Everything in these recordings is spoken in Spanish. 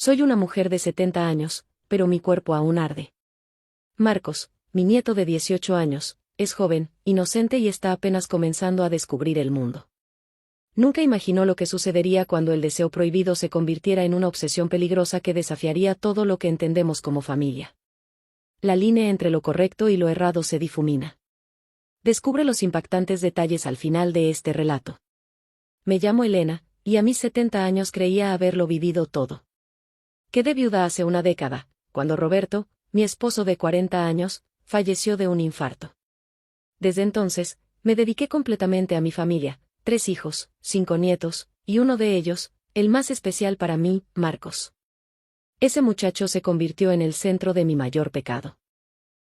Soy una mujer de 70 años, pero mi cuerpo aún arde. Marcos, mi nieto de 18 años, es joven, inocente y está apenas comenzando a descubrir el mundo. Nunca imaginó lo que sucedería cuando el deseo prohibido se convirtiera en una obsesión peligrosa que desafiaría todo lo que entendemos como familia. La línea entre lo correcto y lo errado se difumina. Descubre los impactantes detalles al final de este relato. Me llamo Elena, y a mis 70 años creía haberlo vivido todo. Quedé viuda hace una década, cuando Roberto, mi esposo de 40 años, falleció de un infarto. Desde entonces, me dediqué completamente a mi familia, 3 hijos, 5 nietos, y uno de ellos, el más especial para mí, Marcos. Ese muchacho se convirtió en el centro de mi mayor pecado.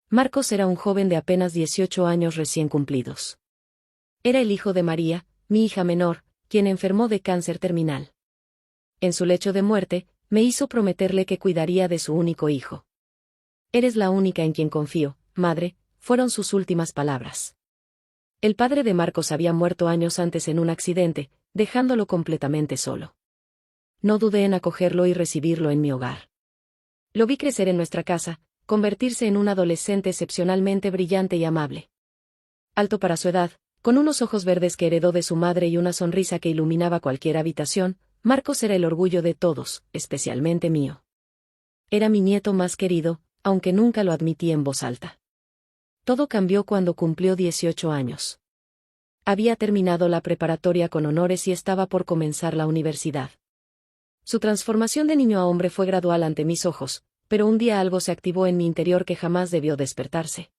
Marcos era un joven de apenas 18 años recién cumplidos. Era el hijo de María, mi hija menor, quien enfermó de cáncer terminal. En su lecho de muerte, me hizo prometerle que cuidaría de su único hijo. Eres la única en quien confío, madre, fueron sus últimas palabras. El padre de Marcos había muerto años antes en un accidente, dejándolo completamente solo. No dudé en acogerlo y recibirlo en mi hogar. Lo vi crecer en nuestra casa, convertirse en un adolescente excepcionalmente brillante y amable. Alto para su edad, con unos ojos verdes que heredó de su madre y una sonrisa que iluminaba cualquier habitación, Marcos era el orgullo de todos, especialmente mío. Era mi nieto más querido, aunque nunca lo admití en voz alta. Todo cambió cuando cumplió 18 años. Había terminado la preparatoria con honores y estaba por comenzar la universidad. Su transformación de niño a hombre fue gradual ante mis ojos, pero un día algo se activó en mi interior que jamás debió despertarse.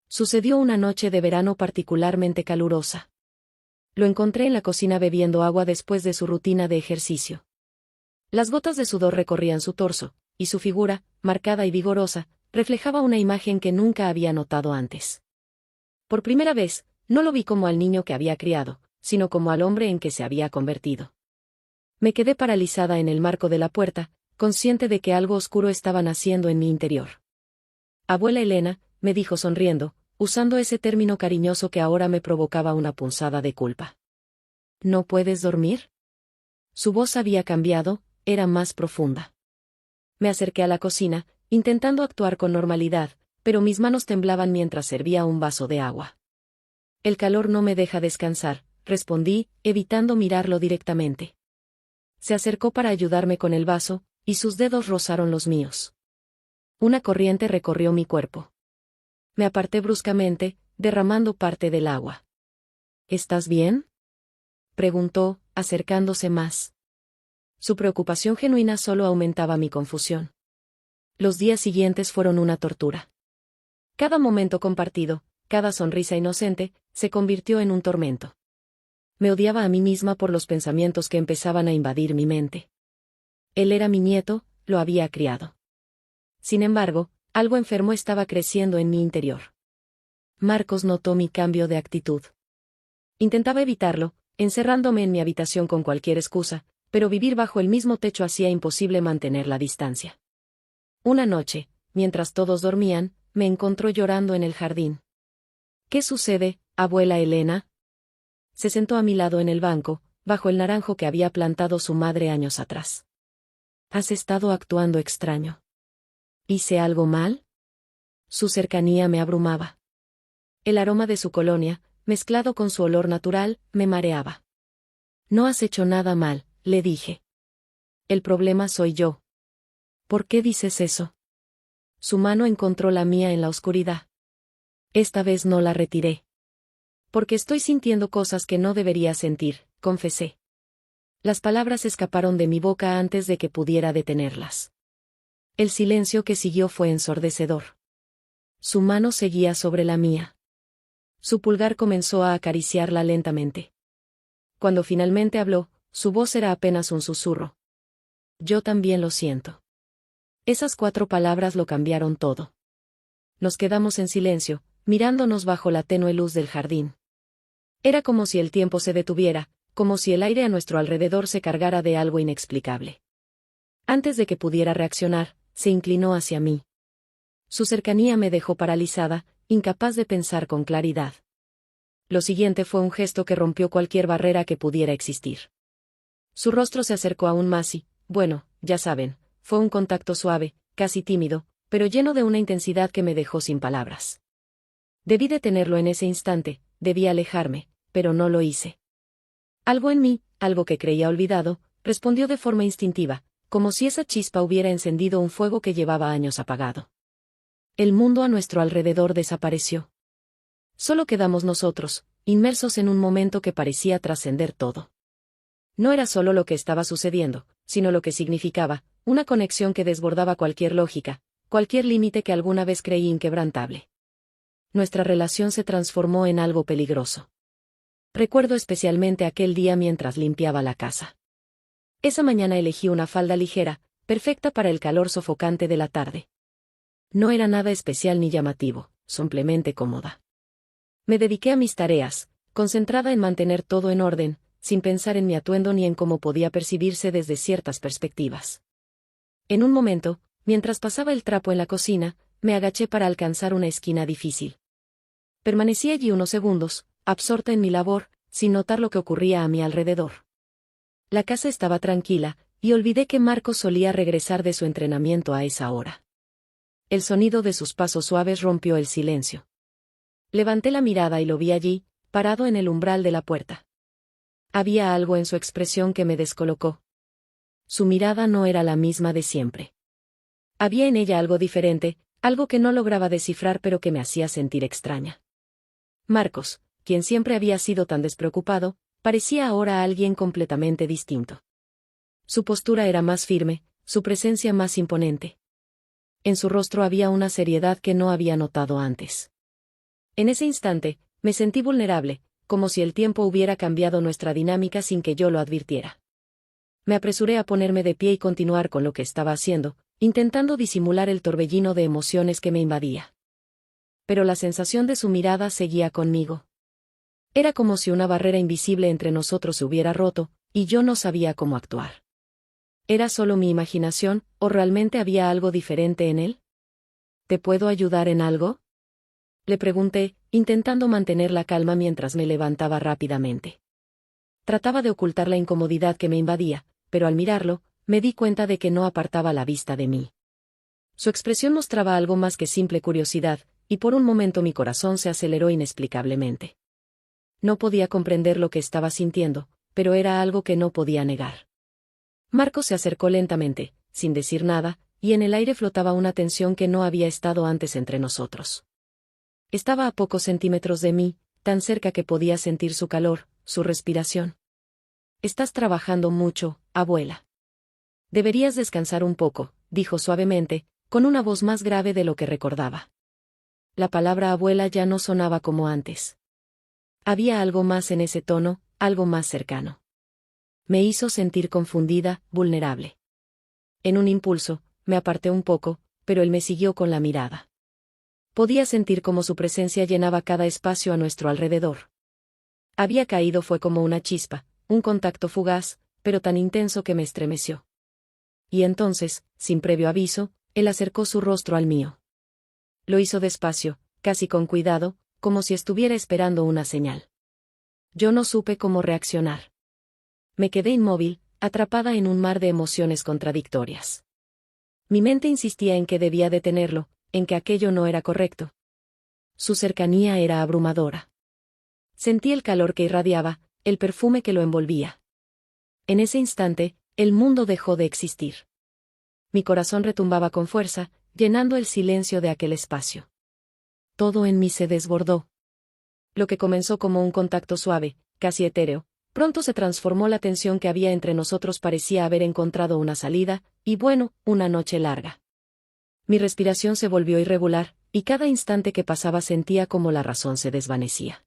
Sucedió una noche de verano particularmente calurosa. Lo encontré en la cocina bebiendo agua después de su rutina de ejercicio. Las gotas de sudor recorrían su torso, y su figura, marcada y vigorosa, reflejaba una imagen que nunca había notado antes. Por primera vez, no lo vi como al niño que había criado, sino como al hombre en que se había convertido. Me quedé paralizada en el marco de la puerta, consciente de que algo oscuro estaba naciendo en mi interior. Abuela Elena, me dijo sonriendo, usando ese término cariñoso que ahora me provocaba una punzada de culpa. ¿No puedes dormir? Su voz había cambiado, era más profunda. Me acerqué a la cocina, intentando actuar con normalidad, pero mis manos temblaban mientras servía un vaso de agua. El calor no me deja descansar, respondí, evitando mirarlo directamente. Se acercó para ayudarme con el vaso, y sus dedos rozaron los míos. Una corriente recorrió mi cuerpo. Me aparté bruscamente, derramando parte del agua. ¿Estás bien?, preguntó, acercándose más. Su preocupación genuina solo aumentaba mi confusión. Los días siguientes fueron una tortura. Cada momento compartido, cada sonrisa inocente, se convirtió en un tormento. Me odiaba a mí misma por los pensamientos que empezaban a invadir mi mente. Él era mi nieto, lo había criado. Sin embargo, algo enfermo estaba creciendo en mi interior. Marcos notó mi cambio de actitud. Intentaba evitarlo, encerrándome en mi habitación con cualquier excusa, pero vivir bajo el mismo techo hacía imposible mantener la distancia. Una noche, mientras todos dormían, me encontró llorando en el jardín. ¿Qué sucede, abuela Elena? Se sentó a mi lado en el banco, bajo el naranjo que había plantado su madre años atrás. ¿Has estado actuando extraño? ¿Hice algo mal? Su cercanía me abrumaba. El aroma de su colonia, mezclado con su olor natural, me mareaba. No has hecho nada mal, le dije. El problema soy yo. ¿Por qué dices eso? Su mano encontró la mía en la oscuridad. Esta vez no la retiré. Porque estoy sintiendo cosas que no debería sentir, confesé. Las palabras escaparon de mi boca antes de que pudiera detenerlas. El silencio que siguió fue ensordecedor. Su mano seguía sobre la mía. Su pulgar comenzó a acariciarla lentamente. Cuando finalmente habló, su voz era apenas un susurro. Yo también lo siento. Esas 4 palabras lo cambiaron todo. Nos quedamos en silencio, mirándonos bajo la tenue luz del jardín. Era como si el tiempo se detuviera, como si el aire a nuestro alrededor se cargara de algo inexplicable. Antes de que pudiera reaccionar, se inclinó hacia mí. Su cercanía me dejó paralizada, incapaz de pensar con claridad. Lo siguiente fue un gesto que rompió cualquier barrera que pudiera existir. Su rostro se acercó aún más y, bueno, ya saben, fue un contacto suave, casi tímido, pero lleno de una intensidad que me dejó sin palabras. Debí detenerlo en ese instante, debí alejarme, pero no lo hice. Algo en mí, algo que creía olvidado, respondió de forma instintiva, como si esa chispa hubiera encendido un fuego que llevaba años apagado. El mundo a nuestro alrededor desapareció. Solo quedamos nosotros, inmersos en un momento que parecía trascender todo. No era solo lo que estaba sucediendo, sino lo que significaba, una conexión que desbordaba cualquier lógica, cualquier límite que alguna vez creí inquebrantable. Nuestra relación se transformó en algo peligroso. Recuerdo especialmente aquel día mientras limpiaba la casa. Esa mañana elegí una falda ligera, perfecta para el calor sofocante de la tarde. No era nada especial ni llamativo, simplemente cómoda. Me dediqué a mis tareas, concentrada en mantener todo en orden, sin pensar en mi atuendo ni en cómo podía percibirse desde ciertas perspectivas. En un momento, mientras pasaba el trapo en la cocina, me agaché para alcanzar una esquina difícil. Permanecí allí unos segundos, absorta en mi labor, sin notar lo que ocurría a mi alrededor. La casa estaba tranquila, y olvidé que Marcos solía regresar de su entrenamiento a esa hora. El sonido de sus pasos suaves rompió el silencio. Levanté la mirada y lo vi allí, parado en el umbral de la puerta. Había algo en su expresión que me descolocó. Su mirada no era la misma de siempre. Había en ella algo diferente, algo que no lograba descifrar pero que me hacía sentir extraña. Marcos, quien siempre había sido tan despreocupado, parecía ahora alguien completamente distinto. Su postura era más firme, su presencia más imponente. En su rostro había una seriedad que no había notado antes. En ese instante, me sentí vulnerable, como si el tiempo hubiera cambiado nuestra dinámica sin que yo lo advirtiera. Me apresuré a ponerme de pie y continuar con lo que estaba haciendo, intentando disimular el torbellino de emociones que me invadía. Pero la sensación de su mirada seguía conmigo. Era como si una barrera invisible entre nosotros se hubiera roto, y yo no sabía cómo actuar. ¿Era solo mi imaginación, o realmente había algo diferente en él? ¿Te puedo ayudar en algo?, le pregunté, intentando mantener la calma mientras me levantaba rápidamente. Trataba de ocultar la incomodidad que me invadía, pero al mirarlo, me di cuenta de que no apartaba la vista de mí. Su expresión mostraba algo más que simple curiosidad, y por un momento mi corazón se aceleró inexplicablemente. No podía comprender lo que estaba sintiendo, pero era algo que no podía negar. Marcos se acercó lentamente, sin decir nada, y en el aire flotaba una tensión que no había estado antes entre nosotros. Estaba a pocos centímetros de mí, tan cerca que podía sentir su calor, su respiración. «Estás trabajando mucho, abuela. Deberías descansar un poco», dijo suavemente, con una voz más grave de lo que recordaba. La palabra abuela ya no sonaba como antes. Había algo más en ese tono, algo más cercano. Me hizo sentir confundida, vulnerable. En un impulso, me aparté un poco, pero él me siguió con la mirada. Podía sentir cómo su presencia llenaba cada espacio a nuestro alrededor. Había caído fue como una chispa, un contacto fugaz, pero tan intenso que me estremeció. Y entonces, sin previo aviso, él acercó su rostro al mío. Lo hizo despacio, casi con cuidado, como si estuviera esperando una señal. Yo no supe cómo reaccionar. Me quedé inmóvil, atrapada en un mar de emociones contradictorias. Mi mente insistía en que debía detenerlo, en que aquello no era correcto. Su cercanía era abrumadora. Sentí el calor que irradiaba, el perfume que lo envolvía. En ese instante, el mundo dejó de existir. Mi corazón retumbaba con fuerza, llenando el silencio de aquel espacio. Todo en mí se desbordó. Lo que comenzó como un contacto suave, casi etéreo, pronto se transformó. La tensión que había entre nosotros parecía haber encontrado una salida, y bueno, una noche larga. Mi respiración se volvió irregular, y cada instante que pasaba sentía como la razón se desvanecía.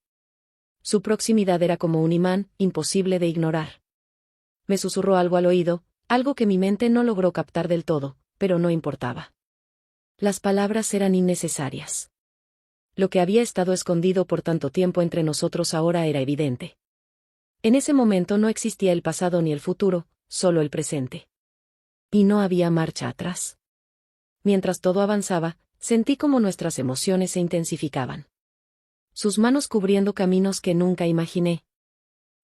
Su proximidad era como un imán, imposible de ignorar. Me susurró algo al oído, algo que mi mente no logró captar del todo, pero no importaba. Las palabras eran innecesarias. Lo que había estado escondido por tanto tiempo entre nosotros ahora era evidente. En ese momento no existía el pasado ni el futuro, solo el presente. Y no había marcha atrás. Mientras todo avanzaba, sentí como nuestras emociones se intensificaban. Sus manos cubriendo caminos que nunca imaginé.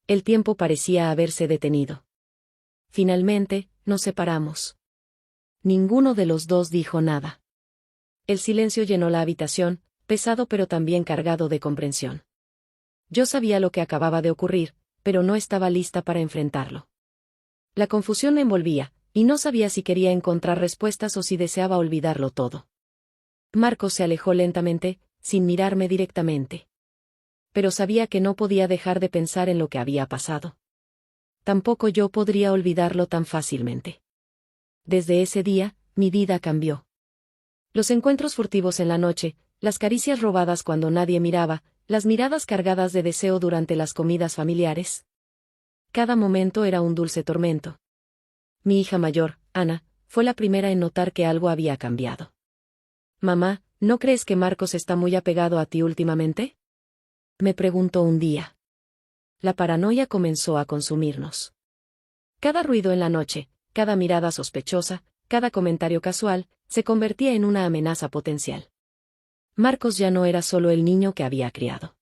El tiempo parecía haberse detenido. Finalmente, nos separamos. Ninguno de los dos dijo nada. El silencio llenó la habitación, pesado pero también cargado de comprensión. Yo sabía lo que acababa de ocurrir, pero no estaba lista para enfrentarlo. La confusión me envolvía, y no sabía si quería encontrar respuestas o si deseaba olvidarlo todo. Marcos se alejó lentamente, sin mirarme directamente. Pero sabía que no podía dejar de pensar en lo que había pasado. Tampoco yo podría olvidarlo tan fácilmente. Desde ese día, mi vida cambió. Los encuentros furtivos en la noche, las caricias robadas cuando nadie miraba, las miradas cargadas de deseo durante las comidas familiares. Cada momento era un dulce tormento. Mi hija mayor, Ana, fue la primera en notar que algo había cambiado. «Mamá, ¿no crees que Marcos está muy apegado a ti últimamente?», me preguntó un día. La paranoia comenzó a consumirnos. Cada ruido en la noche, cada mirada sospechosa, cada comentario casual, se convertía en una amenaza potencial. Marcos ya no era solo el niño que había criado.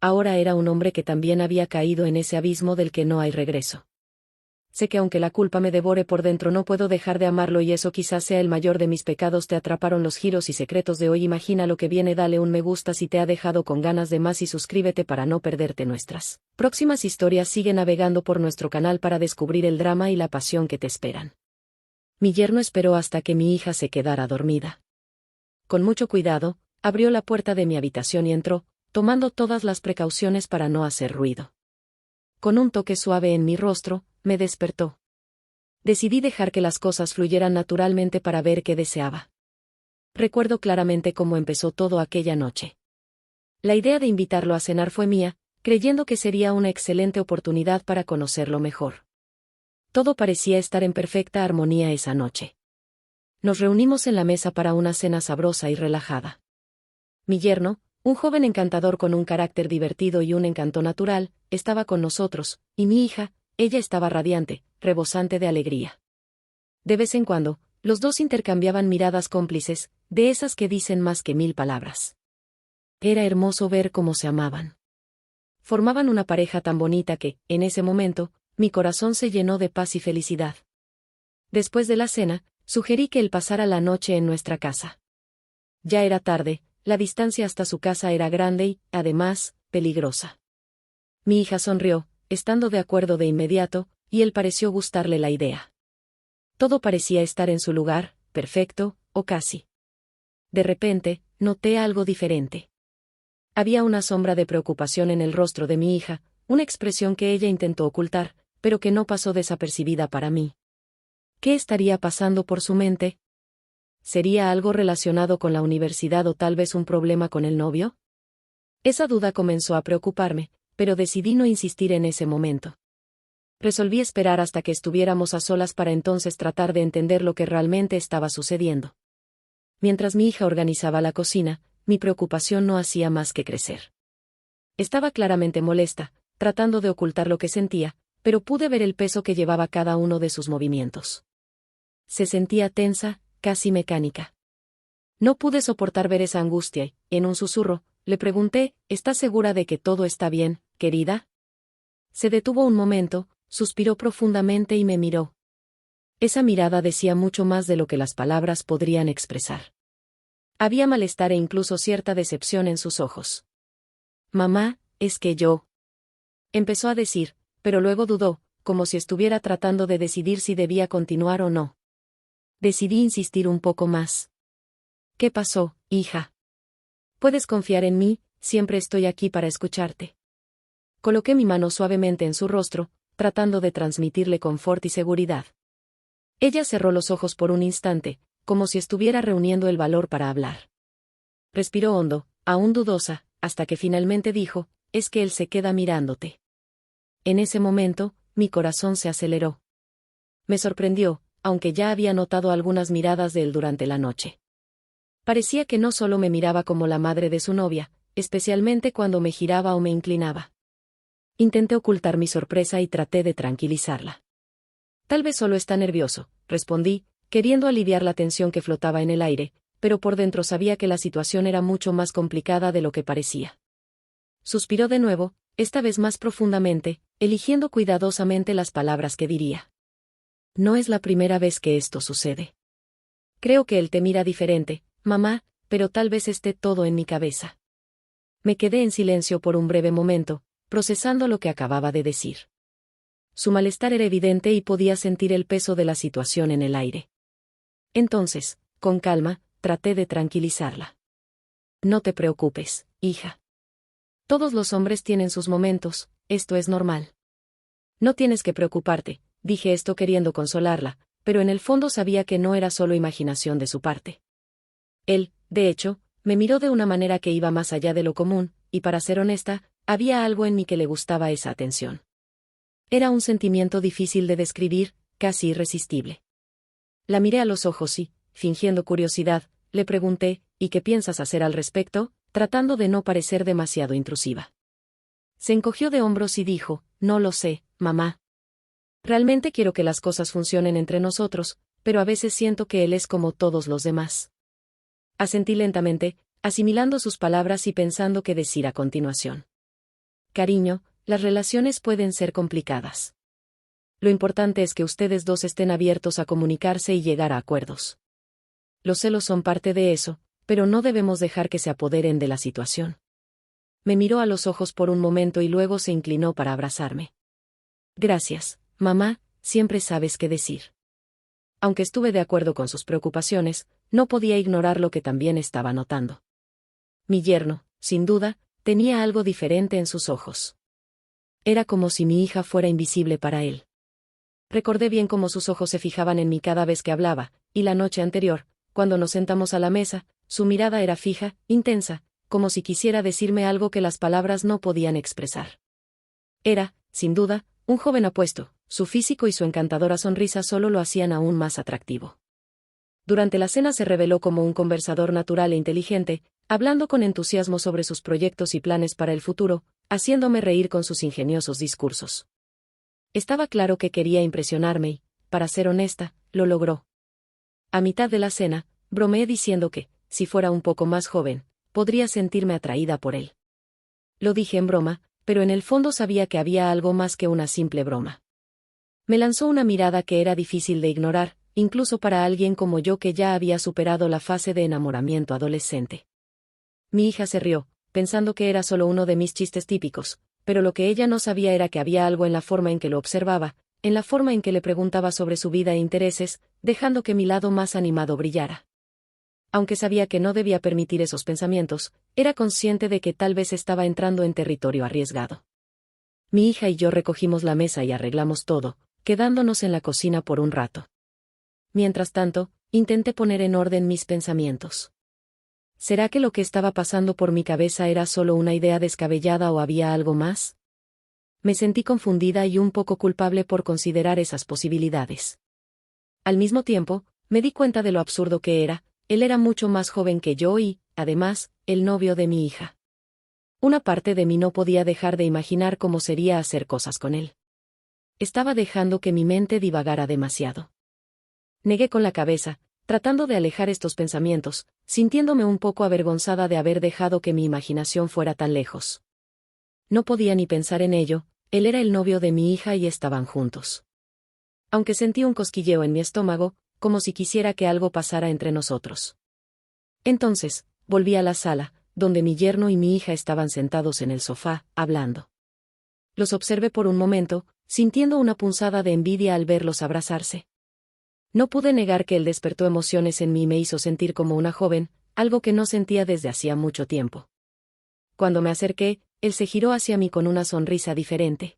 Ahora era un hombre que también había caído en ese abismo del que no hay regreso. Sé que aunque la culpa me devore por dentro no puedo dejar de amarlo y eso quizás sea el mayor de mis pecados. Te atraparon los giros y secretos de hoy. Imagina lo que viene. Dale un me gusta si te ha dejado con ganas de más y suscríbete para no perderte nuestras próximas historias. Sigue navegando por nuestro canal para descubrir el drama y la pasión que te esperan. Mi yerno esperó hasta que mi hija se quedara dormida. Con mucho cuidado, abrió la puerta de mi habitación y entró, tomando todas las precauciones para no hacer ruido. Con un toque suave en mi rostro, me despertó. Decidí dejar que las cosas fluyeran naturalmente para ver qué deseaba. Recuerdo claramente cómo empezó todo aquella noche. La idea de invitarlo a cenar fue mía, creyendo que sería una excelente oportunidad para conocerlo mejor. Todo parecía estar en perfecta armonía esa noche. Nos reunimos en la mesa para una cena sabrosa y relajada. Mi yerno, un joven encantador con un carácter divertido y un encanto natural, estaba con nosotros, y mi hija, ella estaba radiante, rebosante de alegría. De vez en cuando, los dos intercambiaban miradas cómplices, de esas que dicen más que 1000 palabras. Era hermoso ver cómo se amaban. Formaban una pareja tan bonita que, en ese momento, mi corazón se llenó de paz y felicidad. Después de la cena, sugerí que él pasara la noche en nuestra casa. Ya era tarde, la distancia hasta su casa era grande y, además, peligrosa. Mi hija sonrió, estando de acuerdo de inmediato, y él pareció gustarle la idea. Todo parecía estar en su lugar, perfecto, o casi. De repente, noté algo diferente. Había una sombra de preocupación en el rostro de mi hija, una expresión que ella intentó ocultar, pero que no pasó desapercibida para mí. ¿Qué estaría pasando por su mente? ¿Sería algo relacionado con la universidad o tal vez un problema con el novio? Esa duda comenzó a preocuparme, pero decidí no insistir en ese momento. Resolví esperar hasta que estuviéramos a solas para entonces tratar de entender lo que realmente estaba sucediendo. Mientras mi hija organizaba la cocina, mi preocupación no hacía más que crecer. Estaba claramente molesta, tratando de ocultar lo que sentía, pero pude ver el peso que llevaba cada uno de sus movimientos. Se sentía tensa, casi mecánica. No pude soportar ver esa angustia y, en un susurro, le pregunté, ¿estás segura de que todo está bien, querida? Se detuvo un momento, suspiró profundamente y me miró. Esa mirada decía mucho más de lo que las palabras podrían expresar. Había malestar e incluso cierta decepción en sus ojos. Mamá, es que yo... empezó a decir, pero luego dudó, como si estuviera tratando de decidir si debía continuar o no. Decidí insistir un poco más. ¿Qué pasó, hija? Puedes confiar en mí, siempre estoy aquí para escucharte. Coloqué mi mano suavemente en su rostro, tratando de transmitirle confort y seguridad. Ella cerró los ojos por un instante, como si estuviera reuniendo el valor para hablar. Respiró hondo, aún dudosa, hasta que finalmente dijo, es que él se queda mirándote. En ese momento, mi corazón se aceleró. Me sorprendió, aunque ya había notado algunas miradas de él durante la noche. Parecía que no solo me miraba como la madre de su novia, especialmente cuando me giraba o me inclinaba. Intenté ocultar mi sorpresa y traté de tranquilizarla. Tal vez solo está nervioso, respondí, queriendo aliviar la tensión que flotaba en el aire, pero por dentro sabía que la situación era mucho más complicada de lo que parecía. Suspiró de nuevo, esta vez más profundamente, eligiendo cuidadosamente las palabras que diría. No es la primera vez que esto sucede. Creo que él te mira diferente, mamá, pero tal vez esté todo en mi cabeza. Me quedé en silencio por un breve momento, procesando lo que acababa de decir. Su malestar era evidente y podía sentir el peso de la situación en el aire. Entonces, con calma, traté de tranquilizarla. No te preocupes, hija. Todos los hombres tienen sus momentos, esto es normal. No tienes que preocuparte, dije esto queriendo consolarla, pero en el fondo sabía que no era solo imaginación de su parte. Él, de hecho, me miró de una manera que iba más allá de lo común, y para ser honesta, había algo en mí que le gustaba esa atención. Era un sentimiento difícil de describir, casi irresistible. La miré a los ojos y, fingiendo curiosidad, le pregunté, ¿y qué piensas hacer al respecto?, tratando de no parecer demasiado intrusiva. Se encogió de hombros y dijo, no lo sé, mamá. Realmente quiero que las cosas funcionen entre nosotros, pero a veces siento que él es como todos los demás. Asentí lentamente, asimilando sus palabras y pensando qué decir a continuación. Cariño, las relaciones pueden ser complicadas. Lo importante es que ustedes dos estén abiertos a comunicarse y llegar a acuerdos. Los celos son parte de eso, pero no debemos dejar que se apoderen de la situación. Me miró a los ojos por un momento y luego se inclinó para abrazarme. Gracias, mamá, siempre sabes qué decir. Aunque estuve de acuerdo con sus preocupaciones, no podía ignorar lo que también estaba notando. Mi yerno, sin duda, tenía algo diferente en sus ojos. Era como si mi hija fuera invisible para él. Recordé bien cómo sus ojos se fijaban en mí cada vez que hablaba, y la noche anterior, cuando nos sentamos a la mesa, su mirada era fija, intensa, como si quisiera decirme algo que las palabras no podían expresar. Era, sin duda, un joven apuesto, su físico y su encantadora sonrisa solo lo hacían aún más atractivo. Durante la cena se reveló como un conversador natural e inteligente, hablando con entusiasmo sobre sus proyectos y planes para el futuro, haciéndome reír con sus ingeniosos discursos. Estaba claro que quería impresionarme y, para ser honesta, lo logró. A mitad de la cena, bromeé diciendo que, si fuera un poco más joven, podría sentirme atraída por él. Lo dije en broma, pero en el fondo sabía que había algo más que una simple broma. Me lanzó una mirada que era difícil de ignorar, incluso para alguien como yo que ya había superado la fase de enamoramiento adolescente. Mi hija se rió, pensando que era solo uno de mis chistes típicos, pero lo que ella no sabía era que había algo en la forma en que lo observaba, en la forma en que le preguntaba sobre su vida e intereses, dejando que mi lado más animado brillara. Aunque sabía que no debía permitir esos pensamientos, era consciente de que tal vez estaba entrando en territorio arriesgado. Mi hija y yo recogimos la mesa y arreglamos todo, quedándonos en la cocina por un rato. Mientras tanto, intenté poner en orden mis pensamientos. ¿Será que lo que estaba pasando por mi cabeza era solo una idea descabellada o había algo más? Me sentí confundida y un poco culpable por considerar esas posibilidades. Al mismo tiempo, me di cuenta de lo absurdo que era. Él era mucho más joven que yo y, además, el novio de mi hija. Una parte de mí no podía dejar de imaginar cómo sería hacer cosas con él. Estaba dejando que mi mente divagara demasiado. Negué con la cabeza, tratando de alejar estos pensamientos, sintiéndome un poco avergonzada de haber dejado que mi imaginación fuera tan lejos. No podía ni pensar en ello, él era el novio de mi hija y estaban juntos. Aunque sentí un cosquilleo en mi estómago, como si quisiera que algo pasara entre nosotros. Entonces, volví a la sala, donde mi yerno y mi hija estaban sentados en el sofá, hablando. Los observé por un momento, sintiendo una punzada de envidia al verlos abrazarse. No pude negar que él despertó emociones en mí y me hizo sentir como una joven, algo que no sentía desde hacía mucho tiempo. Cuando me acerqué, él se giró hacia mí con una sonrisa diferente.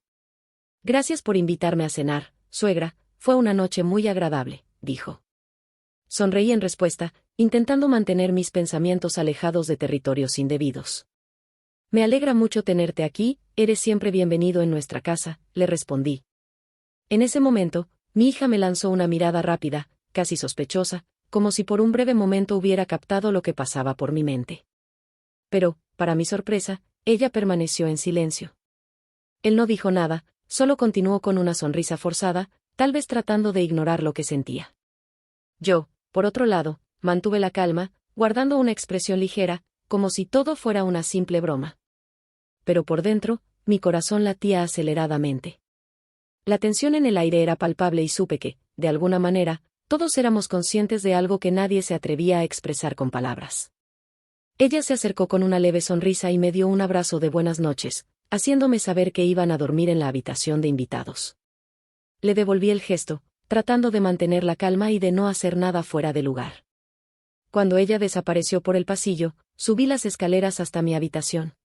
Gracias por invitarme a cenar, suegra, fue una noche muy agradable, dijo. Sonreí en respuesta, intentando mantener mis pensamientos alejados de territorios indebidos. Me alegra mucho tenerte aquí, eres siempre bienvenido en nuestra casa, le respondí. En ese momento, mi hija me lanzó una mirada rápida, casi sospechosa, como si por un breve momento hubiera captado lo que pasaba por mi mente. Pero, para mi sorpresa, ella permaneció en silencio. Él no dijo nada, solo continuó con una sonrisa forzada, tal vez tratando de ignorar lo que sentía. Yo, por otro lado, mantuve la calma, guardando una expresión ligera, como si todo fuera una simple broma. Pero por dentro, mi corazón latía aceleradamente. La tensión en el aire era palpable y supe que, de alguna manera, Todos éramos conscientes de algo que nadie se atrevía a expresar con palabras. Ella se acercó con una leve sonrisa y me dio un abrazo de buenas noches, haciéndome saber que iban a dormir en la habitación de invitados. Le devolví el gesto, tratando de mantener la calma y de no hacer nada fuera de lugar. Cuando ella desapareció por el pasillo, subí las escaleras hasta mi habitación.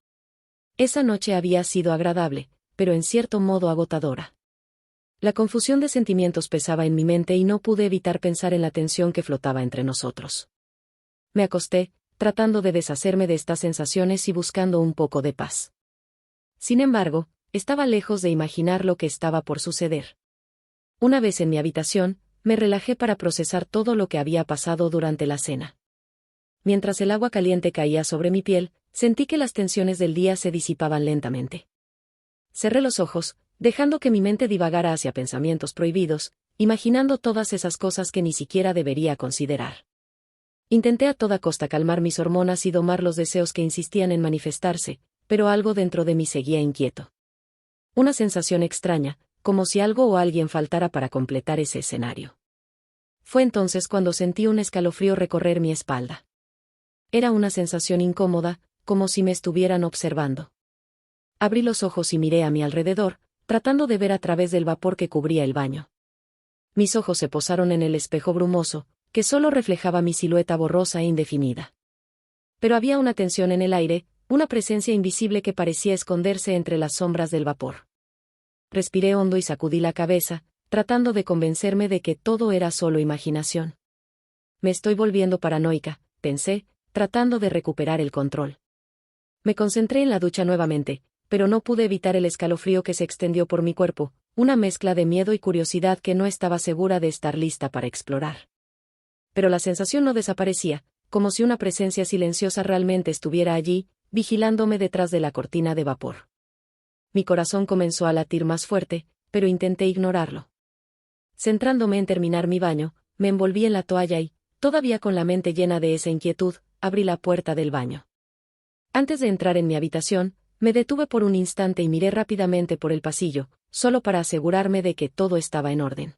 Esa noche había sido agradable, pero en cierto modo agotadora. La confusión de sentimientos pesaba en mi mente y no pude evitar pensar en la tensión que flotaba entre nosotros. Me acosté, tratando de deshacerme de estas sensaciones y buscando un poco de paz. Sin embargo, estaba lejos de imaginar lo que estaba por suceder. Una vez en mi habitación, me relajé para procesar todo lo que había pasado durante la cena. Mientras el agua caliente caía sobre mi piel, sentí que las tensiones del día se disipaban lentamente. Cerré los ojos, dejando que mi mente divagara hacia pensamientos prohibidos, imaginando todas esas cosas que ni siquiera debería considerar. Intenté a toda costa calmar mis hormonas y domar los deseos que insistían en manifestarse, pero algo dentro de mí seguía inquieto. Una sensación extraña, como si algo o alguien faltara para completar ese escenario. Fue entonces cuando sentí un escalofrío recorrer mi espalda. Era una sensación incómoda, como si me estuvieran observando. Abrí los ojos y miré a mi alrededor, tratando de ver a través del vapor que cubría el baño. Mis ojos se posaron en el espejo brumoso, que solo reflejaba mi silueta borrosa e indefinida. Pero había una tensión en el aire, una presencia invisible que parecía esconderse entre las sombras del vapor. Respiré hondo y sacudí la cabeza, tratando de convencerme de que todo era solo imaginación. Me estoy volviendo paranoica, pensé, tratando de recuperar el control. Me concentré en la ducha nuevamente, pero no pude evitar el escalofrío que se extendió por mi cuerpo, una mezcla de miedo y curiosidad que no estaba segura de estar lista para explorar. Pero la sensación no desaparecía, como si una presencia silenciosa realmente estuviera allí, vigilándome detrás de la cortina de vapor. Mi corazón comenzó a latir más fuerte, pero intenté ignorarlo. Centrándome en terminar mi baño, me envolví en la toalla y, todavía con la mente llena de esa inquietud, abrí la puerta del baño. Antes de entrar en mi habitación, me detuve por un instante y miré rápidamente por el pasillo, solo para asegurarme de que todo estaba en orden.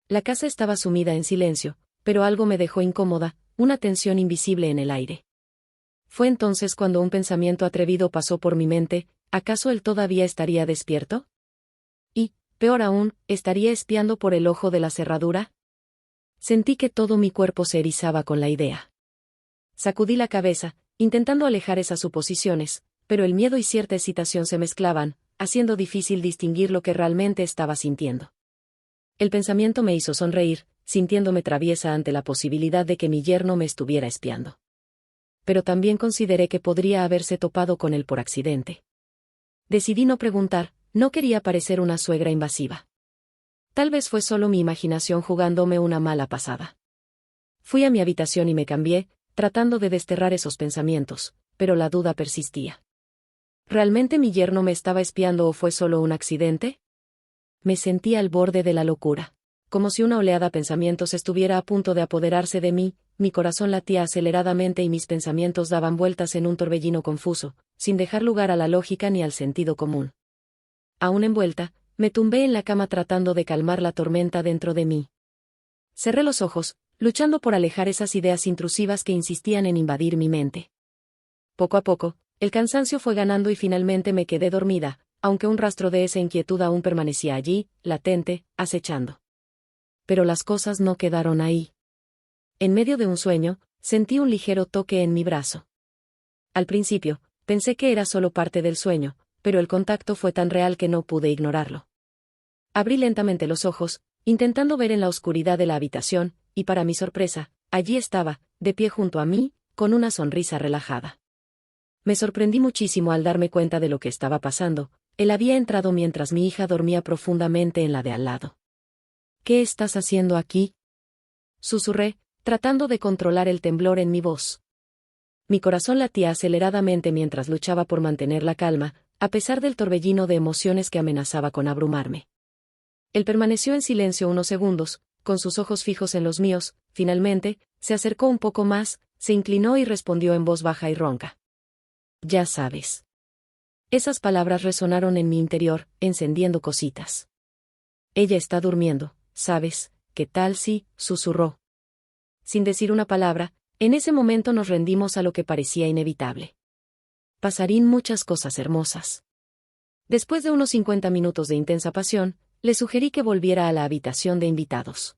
La casa estaba sumida en silencio, pero algo me dejó incómoda, una tensión invisible en el aire. Fue entonces cuando un pensamiento atrevido pasó por mi mente: ¿acaso él todavía estaría despierto? Y, peor aún, ¿estaría espiando por el ojo de la cerradura? Sentí que todo mi cuerpo se erizaba con la idea. Sacudí la cabeza, intentando alejar esas suposiciones, pero el miedo y cierta excitación se mezclaban, haciendo difícil distinguir lo que realmente estaba sintiendo. El pensamiento me hizo sonreír, sintiéndome traviesa ante la posibilidad de que mi yerno me estuviera espiando. Pero también consideré que podría haberse topado con él por accidente. Decidí no preguntar, no quería parecer una suegra invasiva. Tal vez fue solo mi imaginación jugándome una mala pasada. Fui a mi habitación y me cambié, tratando de desterrar esos pensamientos, pero la duda persistía. ¿Realmente mi yerno me estaba espiando o fue solo un accidente? Me sentí al borde de la locura, como si una oleada de pensamientos estuviera a punto de apoderarse de mí. Mi corazón latía aceleradamente y mis pensamientos daban vueltas en un torbellino confuso, sin dejar lugar a la lógica ni al sentido común. Aún envuelta, me tumbé en la cama tratando de calmar la tormenta dentro de mí. Cerré los ojos, luchando por alejar esas ideas intrusivas que insistían en invadir mi mente. Poco a poco, el cansancio fue ganando y finalmente me quedé dormida, aunque un rastro de esa inquietud aún permanecía allí, latente, acechando. Pero las cosas no quedaron ahí. En medio de un sueño, sentí un ligero toque en mi brazo. Al principio, pensé que era solo parte del sueño, pero el contacto fue tan real que no pude ignorarlo. Abrí lentamente los ojos, intentando ver en la oscuridad de la habitación, y para mi sorpresa, allí estaba, de pie junto a mí, con una sonrisa relajada. Me sorprendí muchísimo al darme cuenta de lo que estaba pasando. Él había entrado mientras mi hija dormía profundamente en la de al lado. ¿Qué estás haciendo aquí?, susurré, tratando de controlar el temblor en mi voz. Mi corazón latía aceleradamente mientras luchaba por mantener la calma, a pesar del torbellino de emociones que amenazaba con abrumarme. Él permaneció en silencio unos segundos, con sus ojos fijos en los míos. Finalmente, se acercó un poco más, se inclinó y respondió en voz baja y ronca: «Ya sabes». Esas palabras resonaron en mi interior, encendiendo cositas. Ella está durmiendo, ¿sabes? ¿qué tal si? Susurró. Sin decir una palabra, en ese momento nos rendimos a lo que parecía inevitable. Pasarían muchas cosas hermosas. Después de unos 50 minutos de intensa pasión, le sugerí que volviera a la habitación de invitados.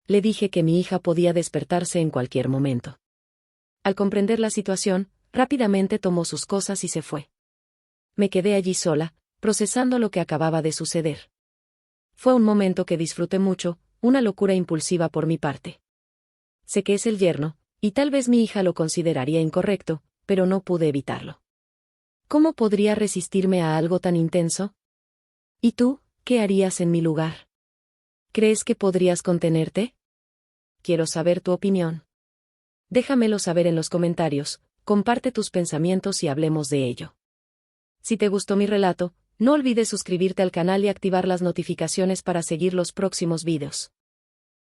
Le dije que mi hija podía despertarse en cualquier momento. Al comprender la situación, rápidamente tomó sus cosas y se fue. Me quedé allí sola, procesando lo que acababa de suceder. Fue un momento que disfruté mucho, una locura impulsiva por mi parte. Sé que es el yerno, y tal vez mi hija lo consideraría incorrecto, pero no pude evitarlo. ¿Cómo podría resistirme a algo tan intenso? ¿Y tú, qué harías en mi lugar? ¿Crees que podrías contenerte? Quiero saber tu opinión. Déjamelo saber en los comentarios, comparte tus pensamientos y hablemos de ello. Si te gustó mi relato, no olvides suscribirte al canal y activar las notificaciones para seguir los próximos videos.